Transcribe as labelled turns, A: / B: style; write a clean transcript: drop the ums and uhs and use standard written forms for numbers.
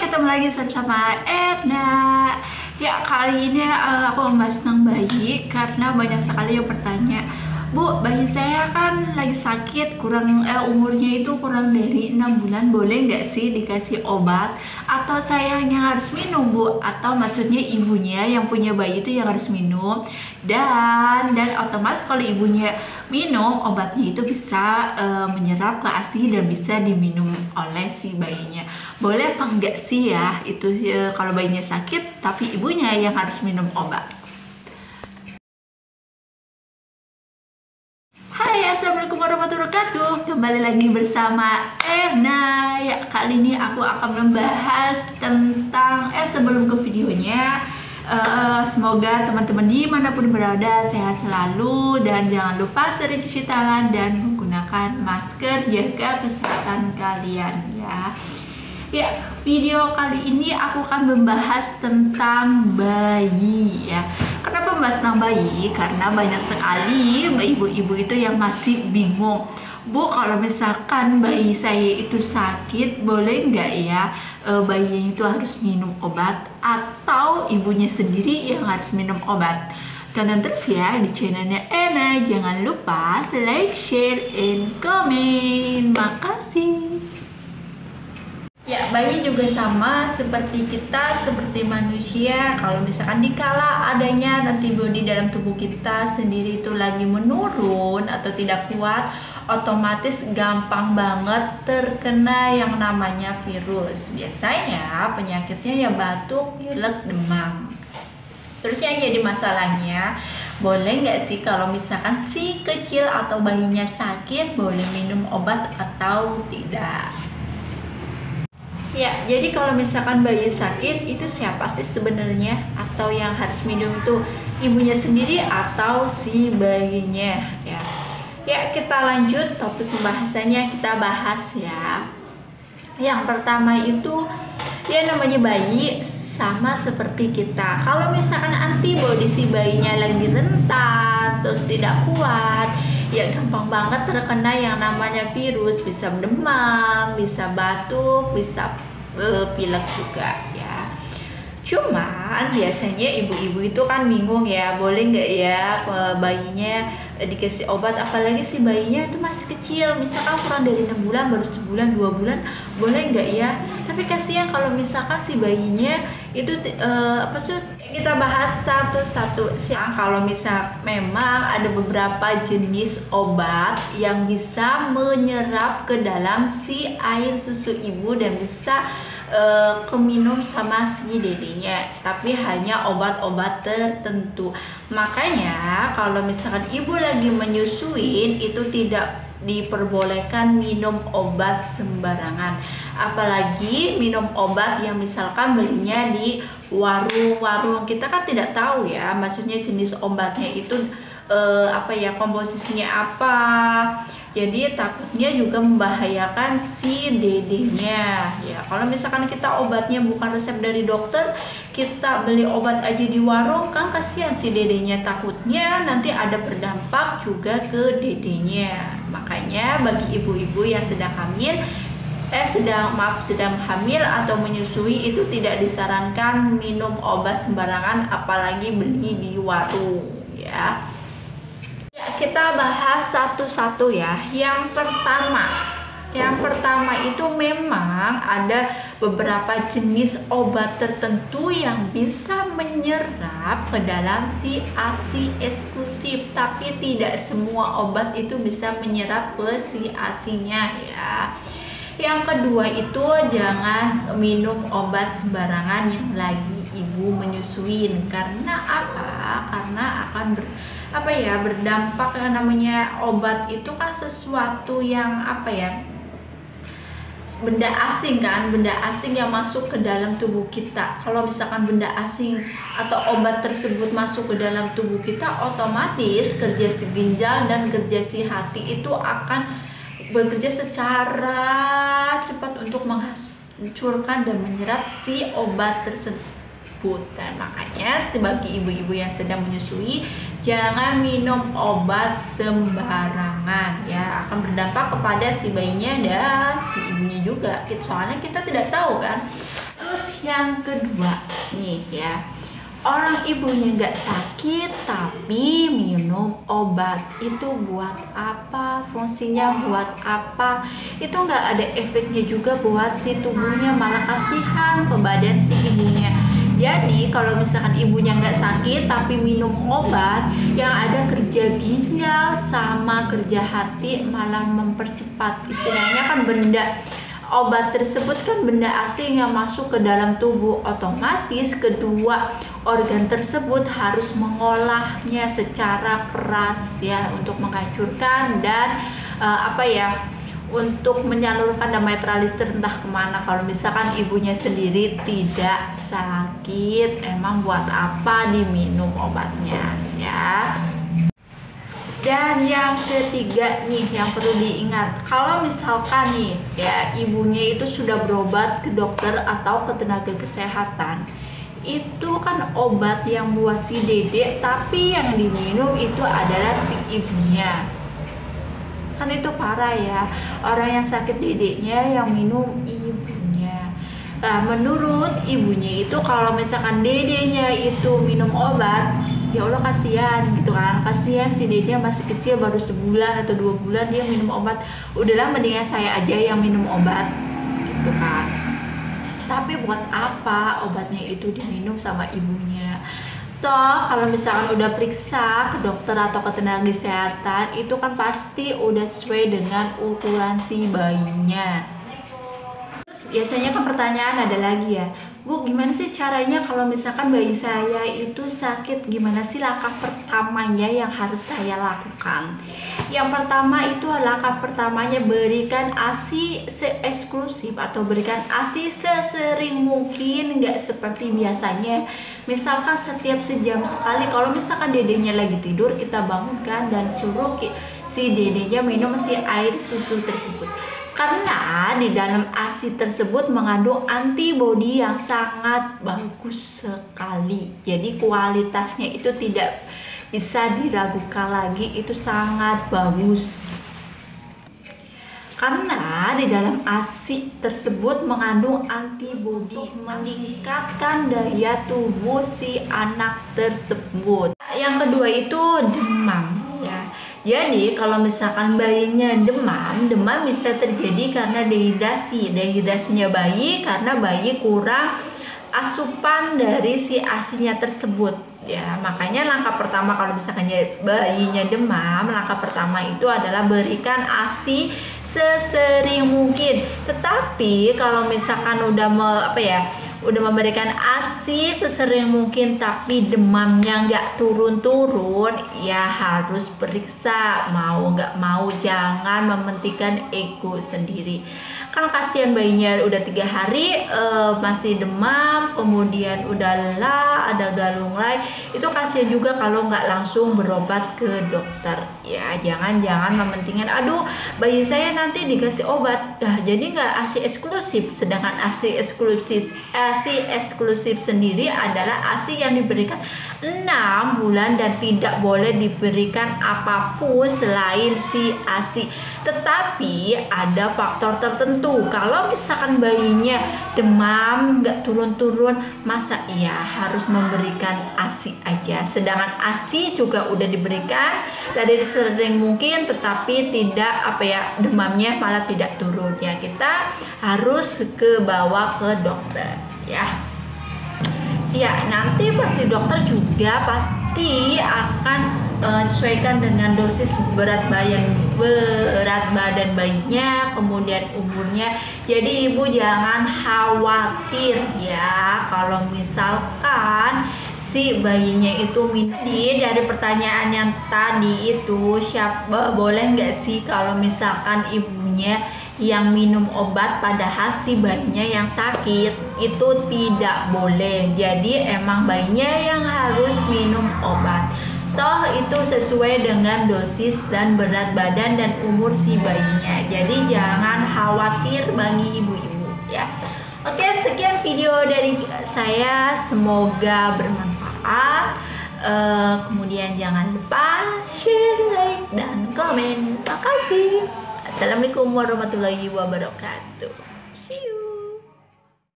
A: ketemu lagi bersama Erna. Ya, kali ini aku membahas tentang bayi karena banyak sekali yang bertanya, Bu, bayi saya kan lagi sakit, umurnya itu kurang dari 6 bulan, boleh nggak sih dikasih obat? Atau saya hanya harus minum, Bu? Atau maksudnya ibunya yang punya bayi itu yang harus minum? Dan otomatis kalau ibunya minum, obatnya itu bisa menyerap ke ASI dan bisa diminum oleh si bayinya. Boleh apa enggak sih ya itu kalau bayinya sakit tapi ibunya yang harus minum obat? Hai, assalamualaikum warahmatullahi wabarakatuh. Kembali lagi bersama Erna. Ya, kali ini aku akan membahas tentang sebelum ke videonya, semoga teman-teman dimanapun berada sehat selalu dan jangan lupa sering cuci tangan dan menggunakan masker, jaga kesehatan kalian ya. Ya, video kali ini aku akan membahas tentang bayi ya. Kenapa membahas tentang bayi? Karena banyak sekali ibu-ibu itu yang masih bingung. Bu, kalau misalkan bayi saya itu sakit, boleh nggak ya bayinya itu harus minum obat atau ibunya sendiri yang harus minum obat? Tonton terus ya di channelnya Ena. Jangan lupa like, share, and comment. Makasih. Ya, bayi juga sama seperti kita, seperti manusia. Kalau misalkan dikala adanya antibodi dalam tubuh kita sendiri itu lagi menurun atau tidak kuat, otomatis gampang banget terkena yang namanya virus. Biasanya penyakitnya ya batuk, pilek, demam. Terus yang jadi masalahnya, boleh nggak sih kalau misalkan si kecil atau bayinya sakit, boleh minum obat atau tidak? Ya, jadi kalau misalkan bayi sakit itu siapa sih sebenarnya? Atau yang harus minum itu ibunya sendiri atau si bayinya ya? Ya, kita lanjut topik pembahasannya, kita bahas ya. Yang pertama itu ya namanya bayi sama seperti kita. Kalau misalkan antibodi si bayinya lagi rentan, terus tidak kuat, ya gampang banget terkena yang namanya virus, bisa demam, bisa batuk, bisa pilek juga ya. Cuman biasanya ibu-ibu itu kan bingung ya, boleh nggak ya bayinya dikasih obat, apalagi si bayinya itu masih kecil, misalkan kurang dari 6 bulan, baru sebulan 2 bulan, boleh nggak ya? Tapi kasihan kalau misalkan si bayinya itu kita bahas satu-satu sih. Kalau misal memang ada beberapa jenis obat yang bisa menyerap ke dalam si air susu ibu dan bisa keminum sama si dedenya, tapi hanya obat-obat tertentu. Makanya kalau misalkan ibu lagi menyusuin itu tidak diperbolehkan minum obat sembarangan, apalagi minum obat yang misalkan belinya di warung-warung. Kita kan tidak tahu ya, maksudnya jenis obatnya itu komposisinya apa, jadi takutnya juga membahayakan si dedenya ya. Kalau misalkan kita obatnya bukan resep dari dokter, kita beli obat aja di warung, kan kasihan si dedenya, takutnya nanti ada berdampak juga ke dedenya. Makanya bagi ibu-ibu yang sedang hamil sedang hamil atau menyusui itu tidak disarankan minum obat sembarangan, apalagi beli di warung ya. Kita bahas satu-satu ya. Yang pertama itu memang ada beberapa jenis obat tertentu yang bisa menyerap ke dalam si ASI eksklusif, tapi tidak semua obat itu bisa menyerap ke si ASI-nya ya. Yang kedua itu jangan minum obat sembarangan yang lagi ibu menyusuin. Karena apa? Karena akan berdampak. Namanya obat itu kan sesuatu yang benda asing kan, benda asing yang masuk ke dalam tubuh kita. Kalau misalkan benda asing atau obat tersebut masuk ke dalam tubuh kita, otomatis kerja si ginjal dan kerja si hati itu akan bekerja secara cepat untuk menghancurkan dan menyerap si obat tersebut. Dan makanya sebagai ibu-ibu yang sedang menyusui, jangan minum obat sembarangan ya, akan berdampak kepada si bayinya dan si ibunya juga. Soalnya kita tidak tahu kan. Terus Yang kedua nih ya, orang ibunya nggak sakit tapi minum obat, itu buat apa? Fungsinya buat apa? Itu nggak ada efeknya juga buat si tubuhnya, malah kasihan ke badan si ibunya. Jadi kalau misalkan ibunya nggak sakit tapi minum obat, yang ada kerja ginjal sama kerja hati malah mempercepat. Istilahnya kan obat tersebut kan benda asing yang masuk ke dalam tubuh, otomatis kedua organ tersebut harus mengolahnya secara keras ya, untuk menghancurkan dan untuk menyalurkan damai netralis entah kemana. Kalau misalkan ibunya sendiri tidak sakit, emang buat apa diminum obatnya ya. Dan yang ketiga nih yang perlu diingat, kalau misalkan nih ya ibunya itu sudah berobat ke dokter atau ke tenaga kesehatan, itu kan obat yang buat si dedek, tapi yang diminum itu adalah si ibunya. Kan itu parah ya, orang yang sakit dedeknya yang minum ibunya. Nah, menurut ibunya itu kalau misalkan dedenya itu minum obat, ya Allah kasihan gitu kan, kasihan si dedenya masih kecil, baru sebulan atau 2 bulan dia minum obat, udahlah mendingan saya aja yang minum obat gitu kan. Tapi buat apa obatnya itu diminum sama ibunya? Toh kalau misalkan udah periksa ke dokter atau ke tenaga kesehatan, itu kan pasti udah sesuai dengan ukuran si bayinya. Biasanya kan pertanyaan ada lagi ya, Bu, gimana sih caranya kalau misalkan bayi saya itu sakit, gimana sih langkah pertamanya yang harus saya lakukan? Yang pertama itu langkah pertamanya berikan ASI se-eksklusif atau berikan ASI sesering mungkin, nggak seperti biasanya. Misalkan setiap sejam sekali, kalau misalkan dedenya lagi tidur, kita bangunkan dan suruh si dedenya minum si air susu tersebut. Karena di dalam ASI tersebut mengandung antibodi yang sangat bagus sekali. Jadi kualitasnya itu tidak bisa diragukan lagi, itu sangat bagus. Karena di dalam ASI tersebut mengandung antibodi meningkatkan daya tubuh si anak tersebut. Yang kedua itu demam ya. Jadi kalau misalkan bayinya demam bisa terjadi karena dehidrasi. Dehidrasinya bayi karena bayi kurang asupan dari si ASINya tersebut ya. Makanya langkah pertama kalau misalkan bayinya demam, langkah pertama itu adalah berikan ASI sesering mungkin. Tetapi kalau misalkan udah memberikan ASI sesering mungkin tapi demamnya nggak turun-turun, ya harus periksa. Mau nggak mau jangan mementingkan ego sendiri. Kan kasihan bayinya udah 3 hari masih demam, kemudian udah lelah, udah lunglai, itu kasihan juga kalau nggak langsung berobat ke dokter ya. Jangan mementingkan, aduh bayi saya nanti dikasih obat, jadi nggak ASI eksklusif. Sedangkan ASI eksklusif sendiri adalah ASI yang diberikan 6 bulan dan tidak boleh diberikan apapun selain si ASI. Tetapi ada faktor tertentu. Kalau misalkan bayinya demam nggak turun-turun, masa iya harus memberikan ASI aja? Sedangkan ASI juga udah diberikan tadi sering mungkin, tetapi tidak demamnya malah tidak turun ya. Kita harus bawa ke dokter ya. Ya, nanti pasti dokter juga pasti akan sesuaikan dengan dosis berat badan bayinya, kemudian umurnya. Jadi ibu jangan khawatir ya kalau misalkan si bayinya itu minum. Dari pertanyaan yang tadi itu, boleh nggak sih kalau misalkan ibunya yang minum obat padahal si bayinya yang sakit? Itu tidak boleh. Jadi emang bayinya yang harus minum obat. Toh itu sesuai dengan dosis dan berat badan dan umur si bayinya. Jadi jangan khawatir bagi ibu-ibu ya. Oke, sekian video dari saya, semoga bermanfaat. Kemudian jangan lupa share, like, dan komen. Terima kasih. Assalamualaikum warahmatullahi wabarakatuh.